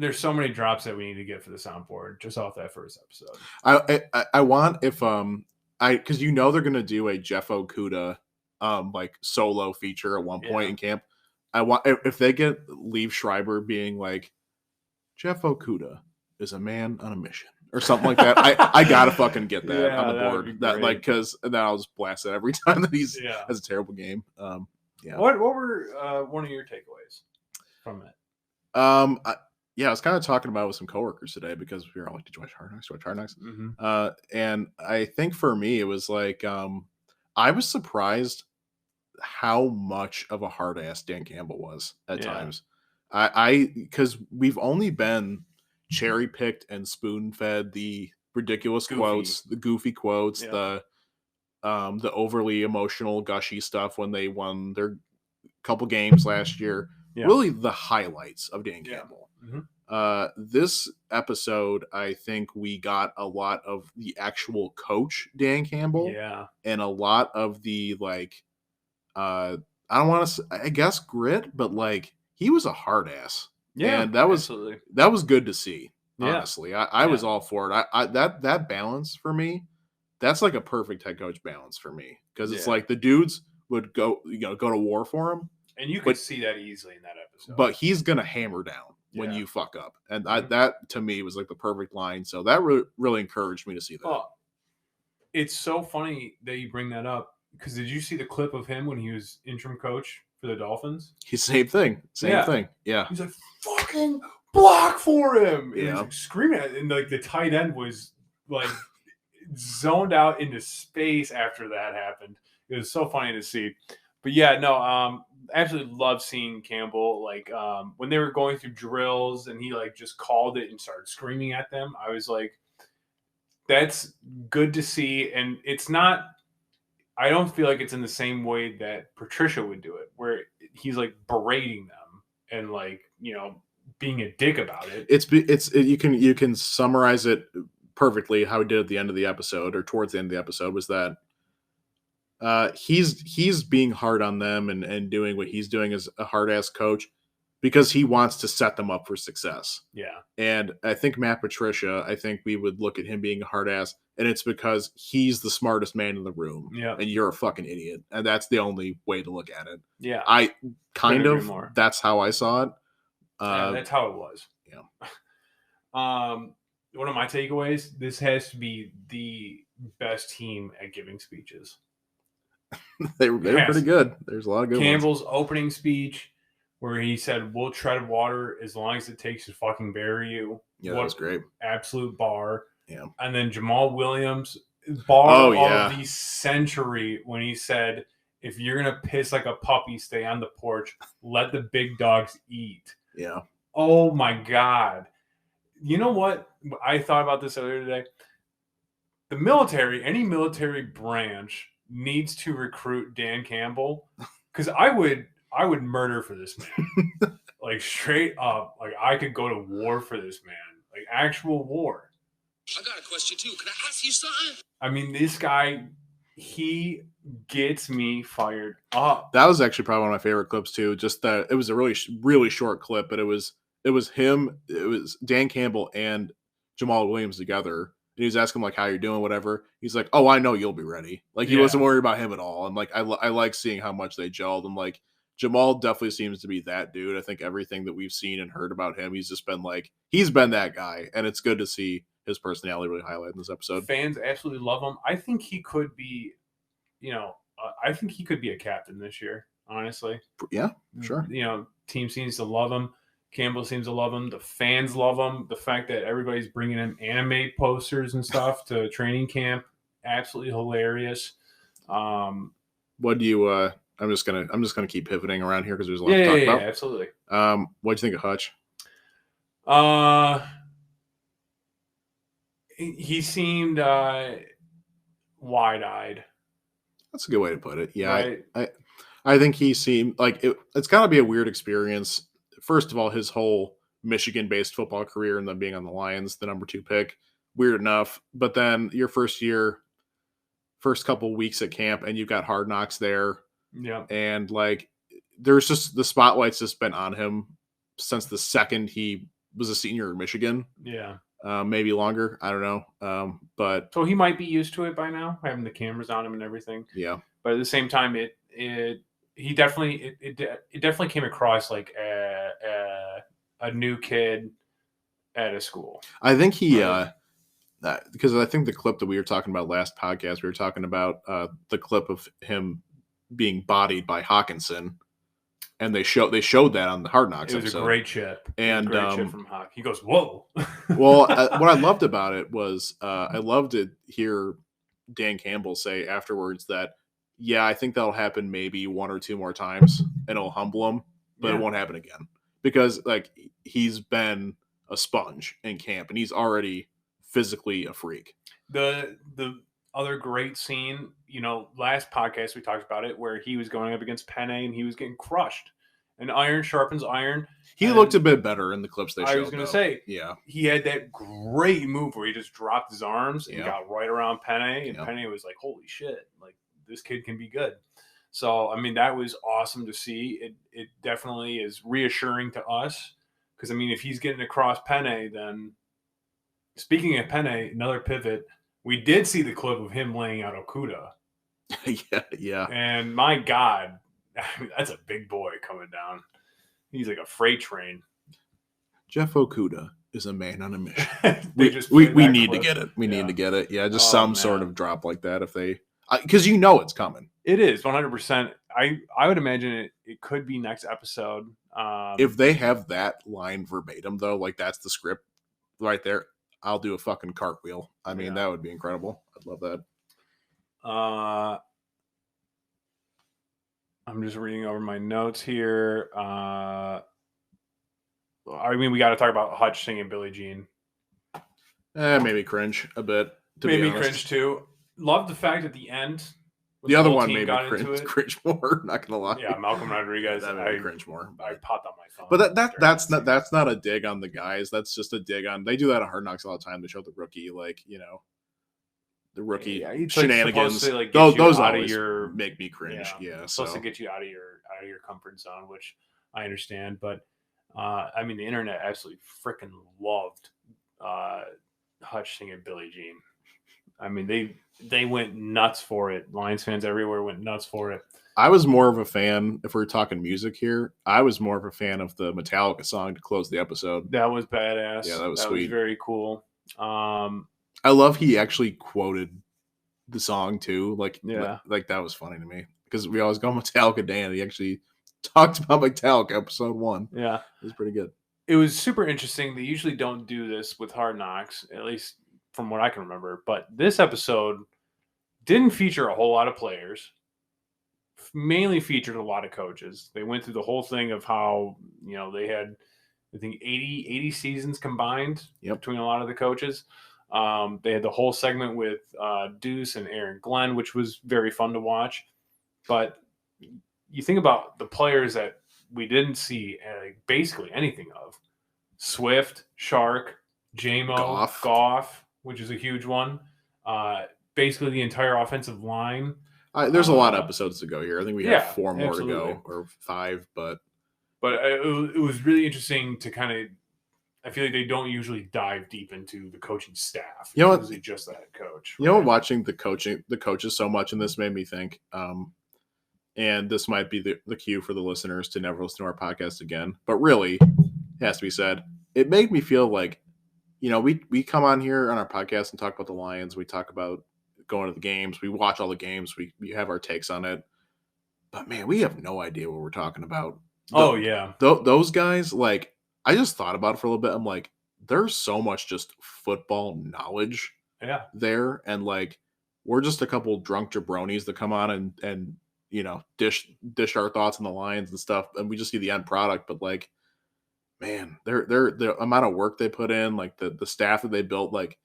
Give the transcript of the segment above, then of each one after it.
there's so many drops that we need to get for the soundboard just off that first episode. I want if because they're gonna do a Jeff Okuda like solo feature at one point in camp. I want if they get Liev Schreiber being like Jeff Okuda is a man on a mission or something like that. I gotta fucking get that on the board. That like because then I'll just blast it every time that he's has a terrible game. What were one of your takeaways from it? I was kind of talking about it with some coworkers today because we were all like, "Did you watch Hard Knocks? Mm-hmm. And I think for me, it was like I was surprised how much of a hard ass Dan Campbell was at times. Because we've only been cherry picked and spoon fed the ridiculous quotes, the goofy quotes, the overly emotional, gushy stuff when they won their couple games last year. Yeah. Really, the highlights of Dan Campbell. Mm-hmm. This episode, I think we got a lot of the actual coach Dan Campbell, and a lot of the like. I don't want to. I guess grit, but like he was a hard ass. Yeah, and that was good to see. Honestly, I was all for it. I that balance for me, that's like a perfect head coach balance for me because it's like the dudes would go to war for him, and you could see that easily in that episode. But he's gonna hammer down when you fuck up, and that to me was like the perfect line. So that really encouraged me to see that. Oh, it's so funny that you bring that up. Because did you see the clip of him when he was interim coach for the Dolphins? Same thing. Yeah. He's like, fucking block for him. And he was like, screaming at it. And like the tight end was like zoned out into space after that happened. It was so funny to see. But absolutely love seeing Campbell. Like when they were going through drills and he like just called it and started screaming at them. I was like, that's good to see. And it's not. I don't feel like it's in the same way that Patricia would do it, where he's like berating them and like, being a dick about it. You can summarize it perfectly how he did at the end of the episode or towards the end of the episode was that he's being hard on them and doing what he's doing as a hard ass coach because he wants to set them up for success. Yeah. And I think Matt Patricia, we would look at him being a hard ass, and it's because he's the smartest man in the room. Yeah. And you're a fucking idiot. And that's the only way to look at it. Yeah. That's how I saw it. That's how it was. Yeah. One of my takeaways, this has to be the best team at giving speeches. they were pretty good. There's a lot of good Campbell's opening speech, where he said, "We'll tread water as long as it takes to fucking bury you." Yeah, that was great. Absolute bar. Yeah. And then Jamal Williams, bar of the century, when he said, "If you're going to piss like a puppy, stay on the porch. Let the big dogs eat." Yeah. Oh, my God. You know what? I thought about this earlier today. The military, any military branch needs to recruit Dan Campbell because I would murder for this man. Like straight up. Like I could go to war for this man. Like actual war. I got a question too. Can I ask you something? I mean, this guy, he gets me fired up. That was actually probably one of my favorite clips too. Just that it was a really, really short clip, but it was him, it was Dan Campbell and Jamal Williams together. And he was asking like how you're doing, whatever. He's like, "Oh, I know you'll be ready." Like he wasn't worried about him at all. And like I like seeing how much they gelled. And like Jamal definitely seems to be that dude. I think everything that we've seen and heard about him, he's just been like he's been that guy, and it's good to see his personality really highlighted in this episode. Fans absolutely love him. I think he could be, I think he could be a captain this year. Honestly, yeah, sure. Team seems to love him. Campbell seems to love him. The fans love him. The fact that everybody's bringing him anime posters and stuff to training camp, absolutely hilarious. What do you? I'm just gonna keep pivoting around here because there's a lot to talk about. Yeah, absolutely. What do you think of Hutch? He seemed wide-eyed. That's a good way to put it. Yeah, right? I think he seemed like it's got to be a weird experience. First of all, his whole Michigan-based football career and then being on the Lions, the number 2 pick, weird enough. But then your first couple weeks at camp, and you've got Hard Knocks there. Yeah. And like, there's just the spotlight's just been on him since the second he was a senior in Michigan. Yeah. Maybe longer. I don't know. But so he might be used to it by now, having the cameras on him and everything. Yeah. But at the same time, it definitely came across like a new kid at a school. I think he because I think the clip that we were talking about last podcast, we were talking about the clip of him being bodied by Hawkinson, and they showed that on the Hard Knocks episode. It was a great chip. And great chip from Hawk. He goes, "Whoa!" Well, what I loved about it was I loved to hear Dan Campbell say afterwards that, yeah, I think that'll happen maybe one or two more times, and it'll humble him, but it won't happen again because like he's been a sponge in camp, and he's already physically a freak. The other great scene, last podcast we talked about it, where he was going up against Penne and he was getting crushed. And iron sharpens iron. He looked a bit better in the clips they showed. I was going to say, yeah, he had that great move where he just dropped his arms and got right around Penne, and Penne was like, "Holy shit! Like this kid can be good." So I mean, that was awesome to see. It definitely is reassuring to us because I mean, if he's getting across Penne, then speaking of Penne, another pivot. We did see the clip of him laying out Okuda. yeah. And my God, that's a big boy coming down. He's like a freight train. Jeff Okuda is a man on a mission. we need to get it. We need to get it. Yeah, just some sort of drop like that if they – because it's coming. It is, 100%. I would imagine it could be next episode. If they have that line verbatim, though, like that's the script right there, I'll do a fucking cartwheel. I mean, that would be incredible. I'd love that. I'm just reading over my notes here. I mean, we got to talk about Hutch singing Billie Jean. Maybe cringe a bit. Made me cringe too. Love the fact at the end. The other one made me cringe more. Not gonna lie. Yeah, Malcolm Rodriguez. That made me cringe more. I popped on my phone. But that's not a dig on the guys. That's just a dig on. They do that at Hard Knocks all the time. They show the rookie, the rookie shenanigans. To, those always make me cringe. Yeah, supposed to get you out of your comfort zone, which I understand. But I mean, the internet absolutely freaking loved Hutch singing Billie Jean. I mean, they went nuts for it. Lions fans everywhere went nuts for it. I was more of a fan, if we're talking music here, I was more of a fan of the Metallica song to close the episode. That was badass. Yeah, that was sweet. Was very cool. I love he actually quoted the song too. Like that was funny to me because we always go Metallica Dan. He actually talked about Metallica episode 1. Yeah. It was pretty good. It was super interesting. They usually don't do this with Hard Knocks, at least from what I can remember. But this episode didn't feature a whole lot of players. Mainly featured a lot of coaches. They went through the whole thing of how, they had, I think, 80 seasons combined between a lot of the coaches. They had the whole segment with Deuce and Aaron Glenn, which was very fun to watch. But you think about the players that we didn't see basically anything of. Swift, Shark, J-Mo, Goff, which is a huge one. Basically the entire offensive line. There's a lot of episodes to go here. I think we have 4 more to go, or 5, but it was really interesting to kind of. I feel like they don't usually dive deep into the coaching staff. You know what? Usually just the head coach. You know what? Watching the coaches so much, and this made me think. And this might be the cue for the listeners to never listen to our podcast again. But really, it has to be said, it made me feel like, we come on here on our podcast and talk about the Lions. We talk about going to the games. We watch all the games. We have our takes on it. But man, we have no idea what we're talking about. Those guys, like, I just thought about it for a little bit. I'm like, there's so much just football knowledge there. And like, we're just a couple drunk jabronis that come on and dish our thoughts on the Lions and stuff. And we just see the end product. But like, man, the amount of work they put in, like the staff that they built, like,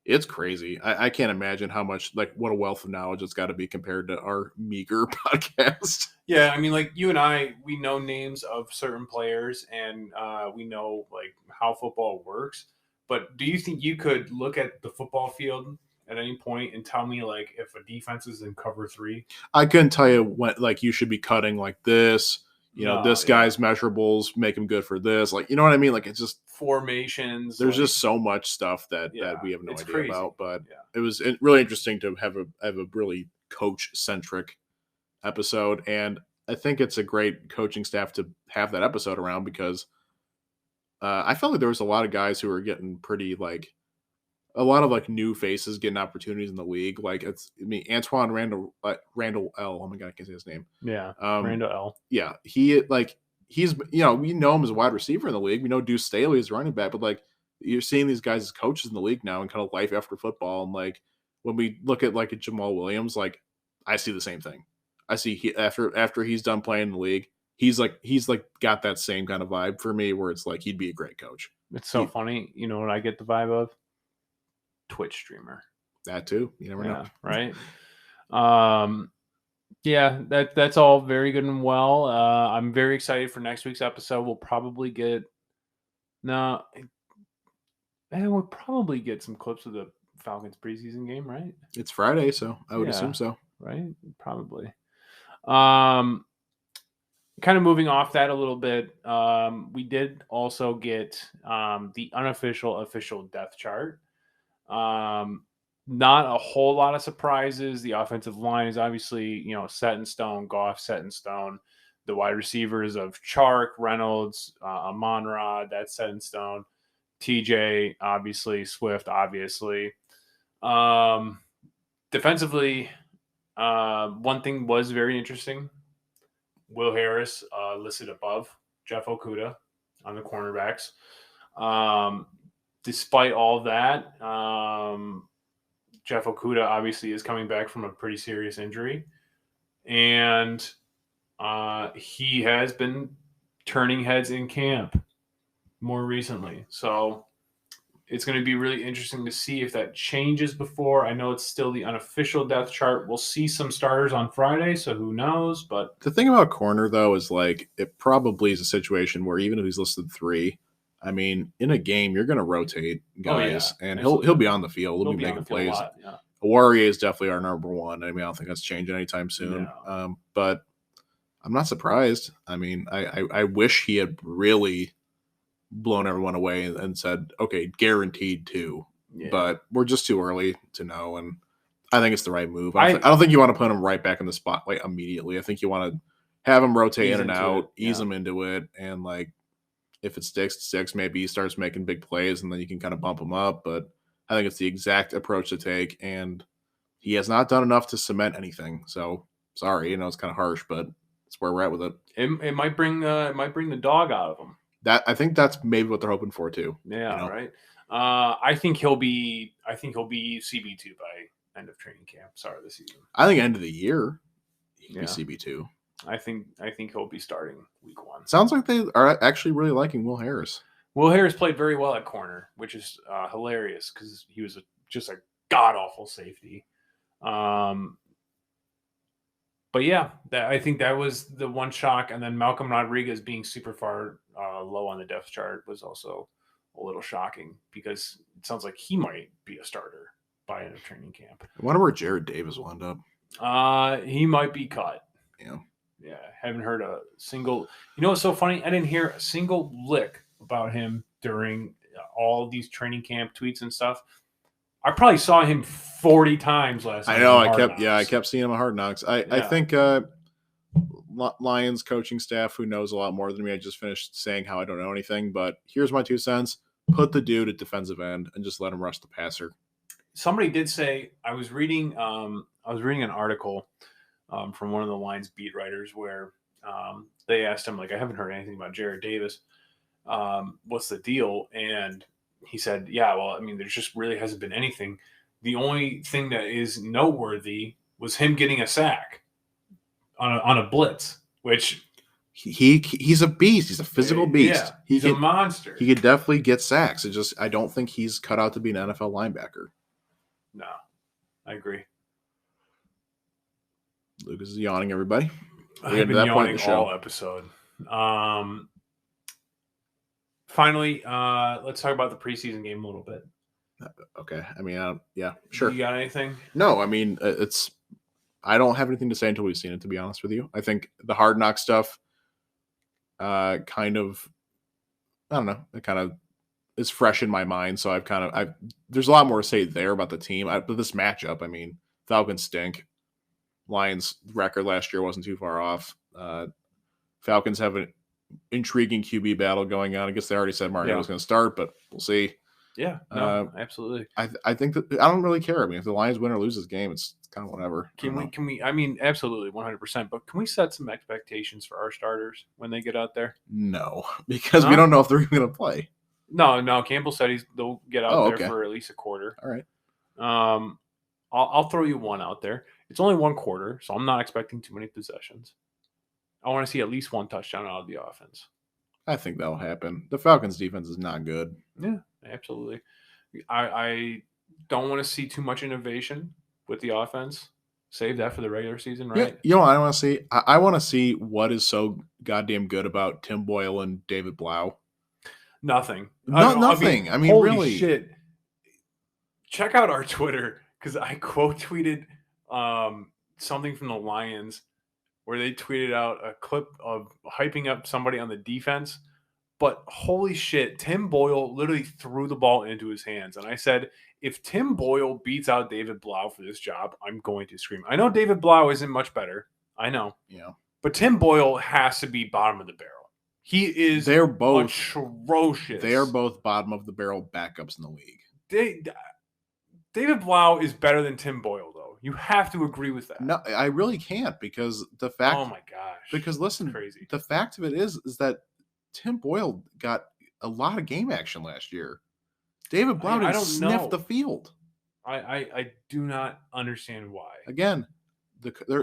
it's crazy. I can't imagine how much, like, what a wealth of knowledge it's got to be compared to our meager podcast. Yeah, I mean, like, you and I, we know names of certain players, and we know, like, how football works. But do you think you could look at the football field at any point and tell me, like, if a defense is in cover 3? I couldn't tell you when, like, you should be cutting like this. this guy's measurables make him good for this. Like, you know what I mean? Like, it's just formations. There's just so much stuff that we have no idea crazy. About. But it was really interesting to have a really coach-centric episode. And I think it's a great coaching staff to have that episode around because I felt like there was a lot of guys who were getting pretty, like, a lot of, like, new faces getting opportunities in the league. Like, Antoine Randall L. Oh my God, I can't say his name. Yeah, Randall L. Yeah, he's, we know him as a wide receiver in the league. We know Deuce Staley is running back, but, like, you're seeing these guys as coaches in the league now and kind of life after football. And, like, when we look at, like, a Jamal Williams, like, I see the same thing. I see after he's done playing in the league, he's got that same kind of vibe for me where it's like he'd be a great coach. It's so funny. You know what I get the vibe of? Twitch streamer. That too. You never know. Right? Yeah, that's all very good and well. I'm very excited for next week's episode. We'll probably get we'll probably get some clips of the Falcons preseason game, right? It's Friday, so I would assume so. Right? Probably. Kind of moving off that a little bit, we did also get the official depth chart. Not a whole lot of surprises. The offensive line is obviously, set in stone. Goff set in stone. The wide receivers of Chark, Reynolds, Amon-Ra, that's set in stone. TJ, obviously. Swift, obviously. Defensively, one thing was very interesting. Will Harris listed above Jeff Okudah on the cornerbacks. Despite all that, Jeff Okudah obviously is coming back from a pretty serious injury. And he has been turning heads in camp more recently. So it's going to be really interesting to see if that changes before. I know it's still the unofficial depth chart. We'll see some starters on Friday, so who knows? But the thing about corner, though, is like it probably is a situation where even if he's listed 3, I mean, in a game, you're going to rotate guys, and he'll be on the field. He'll be making plays. Warrior is definitely our number 1. I mean, I don't think that's changing anytime soon. No. But I'm not surprised. I mean, I wish he had really blown everyone away and said, okay, guaranteed 2. Yeah. But we're just too early to know, and I think it's the right move. I don't think you want to put him right back in the spotlight immediately. I think you want to have him rotate in and out, ease him into it, and like if it sticks, it sticks. Maybe he starts making big plays, and then you can kind of bump him up. But I think it's the exact approach to take, and he has not done enough to cement anything. So sorry, it's kind of harsh, but it's where we're at with it. It might bring the dog out of him. I think that's maybe what they're hoping for too. Yeah, right. I think he'll be CB2 by end of training camp. Start of the season. I think end of the year he could be CB2. I think he'll be starting week 1. Sounds like they are actually really liking Will Harris. Will Harris played very well at corner, which is hilarious because he was just a god awful safety. But yeah, I think that was the one shock. And then Malcolm Rodriguez being super far low on the depth chart was also a little shocking because it sounds like he might be a starter by end of training camp. I wonder where Jared Davis will end up. He might be cut. Yeah. Haven't heard a single. You know what's so funny? I didn't hear a single lick about him during all these training camp tweets and stuff. I probably saw him 40 times last night. I know. I kept seeing him at Hard Knocks. I think Lions coaching staff, who knows a lot more than me, I just finished saying how I don't know anything, but here's my 2 cents. Put the dude at defensive end and just let him rush the passer. Somebody did say, I was reading an article from one of the Lions beat writers where they asked him, like, I haven't heard anything about Jared Davis. What's the deal? And he said, yeah, well, I mean, there just really hasn't been anything. The only thing that is noteworthy was him getting a sack on a blitz, which he's a beast. He's a physical beast. Yeah, he's a monster. He could definitely get sacks. I don't think he's cut out to be an NFL linebacker. No, I agree. Lucas is yawning, everybody. I've been yawning all episode. Finally, let's talk about the preseason game a little bit. Okay. I mean, yeah, sure. You got anything? No, I mean, I don't have anything to say until we've seen it, to be honest with you. I think the Hard Knock stuff, kind of, I don't know, it kind of is fresh in my mind. So there's a lot more to say there about the team. But this matchup, I mean, Falcons stink. Lions record last year wasn't too far off. Falcons have an intriguing QB battle going on. I guess they already said Mario was going to start, but we'll see. Yeah, no, absolutely. I think that I don't really care. I mean, if the Lions win or lose this game, it's kind of whatever. Can we? I mean, absolutely, 100%. But can we set some expectations for our starters when they get out there? No, because we don't know if they're even going to play. No. Campbell said they'll get out there for at least a quarter. All right. I'll throw you one out there. It's only one quarter, so I'm not expecting too many possessions. I want to see at least one touchdown out of the offense. I think that'll happen. The Falcons' defense is not good. Yeah, absolutely. I don't want to see too much innovation with the offense. Save that for the regular season, right? Yeah, you know what I want to see? I want to see what is so goddamn good about Tim Boyle and David Blau. Nothing. Nothing. I mean, holy really. Shit. Check out our Twitter because I quote tweeted something from the Lions where they tweeted out a clip of hyping up somebody on the defense. But holy shit, Tim Boyle literally threw the ball into his hands. And I said, if Tim Boyle beats out David Blau for this job, I'm going to scream. I know David Blau isn't much better. I know. Yeah. But Tim Boyle has to be bottom of the barrel. They're both atrocious. They are both bottom of the barrel backups in the league. David Blau is better than Tim Boyle, though. You have to agree with that. No, I really can't because the fact. Oh my gosh! Because listen, crazy. The fact of it is that Tim Boyle got a lot of game action last year. David Blau didn't sniff the field. I do not understand why. Again,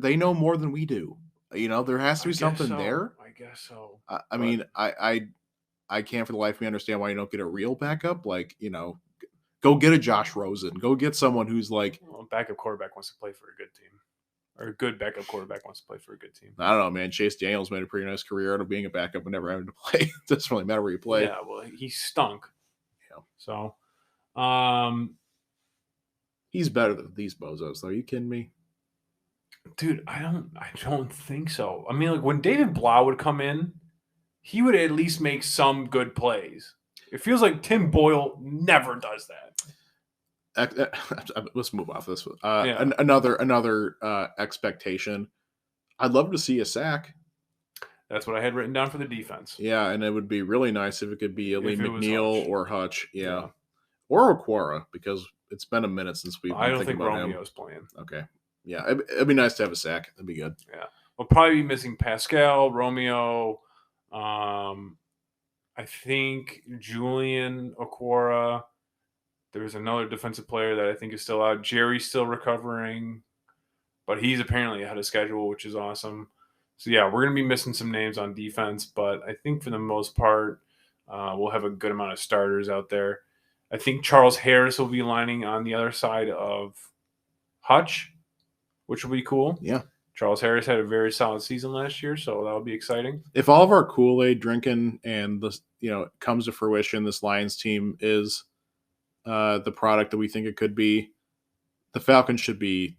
they know more than we do. You know, there has to be something there. I guess so. I mean, I can't for the life of me understand why you don't get a real backup. Like, you know, go get a Josh Rosen. Go get someone who's like a backup quarterback wants to play for a good team. Or a good backup quarterback wants to play for a good team. I don't know, man. Chase Daniels made a pretty nice career out of being a backup and never having to play. It doesn't really matter where you play. Yeah, well, he stunk. Yeah. So, he's better than these bozos, though. Are you kidding me? Dude, I don't think so. I mean, like when David Blau would come in, he would at least make some good plays. It feels like Tim Boyle never does that. Let's move off this. Another expectation. I'd love to see a sack. That's what I had written down for the defense. Yeah, and it would be really nice if it could be Lee McNeil or Hutch. Yeah. Or Okwara, because it's been a minute since we've been I don't thinking think about Romeo's playing. Okay. Yeah, it'd be nice to have a sack. That'd be good. Yeah. We'll probably be missing Pascal, Romeo, I think Julian Okwara. There's another defensive player that I think is still out. Jerry's still recovering, but he's apparently ahead of schedule, which is awesome. So, yeah, we're going to be missing some names on defense, but I think for the most part, we'll have a good amount of starters out there. I think Charles Harris will be lining on the other side of Hutch, which will be cool. Yeah. Charles Harris had a very solid season last year, so that'll be exciting. If all of our Kool-Aid drinking and this, comes to fruition, this Lions team is the product that we think it could be, the Falcons should be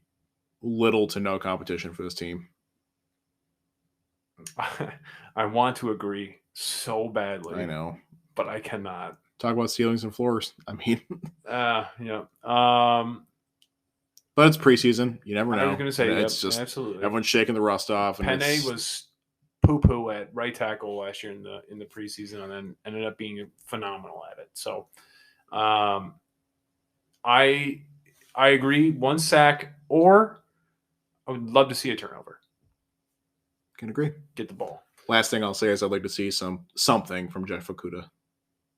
little to no competition for this team. I want to agree so badly. I know. But I cannot. Talk about ceilings and floors. I mean. Yeah. But it's preseason. You never know. I was going to say, it's just absolutely. Everyone's shaking the rust off. And Penne was poo-poo at right tackle last year in the preseason, and then ended up being phenomenal at it. So, I agree. One sack, or I would love to see a turnover. Can agree. Get the ball. Last thing I'll say is I'd like to see something from Jeff Okudah.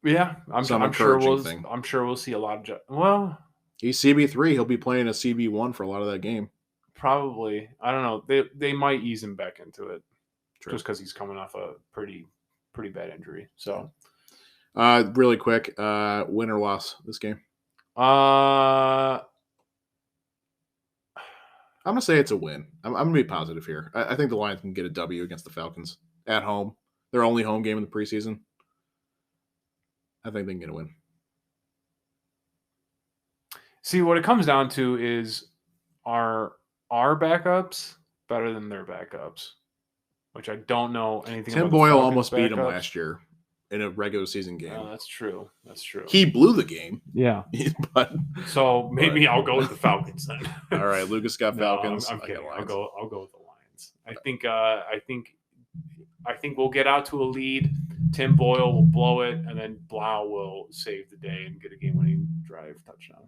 Yeah, I'm sure we'll see a lot of he's CB3. He'll be playing a CB1 for a lot of that game. Probably. I don't know. They might ease him back into it. True. Just because he's coming off a pretty bad injury. So, really quick, win or loss this game? I'm gonna say it's a win. I'm gonna be positive here. I think the Lions can get a W against the Falcons at home. Their only home game in the preseason. I think they can get a win. See, what it comes down to is our backups better than their backups? which I don't know anything Tim about. Boyle Falcons almost beat him backups. last year in a regular season game. That's true. That's true. He blew the game. Yeah. but So maybe I'll go with the Falcons then. All right, Lucas got Falcons. I'm kidding. got I'll Lions. go with the Lions. I think we'll get out to a lead. Tim Boyle will blow it, and then Blau will save the day and get a game-winning drive touchdown.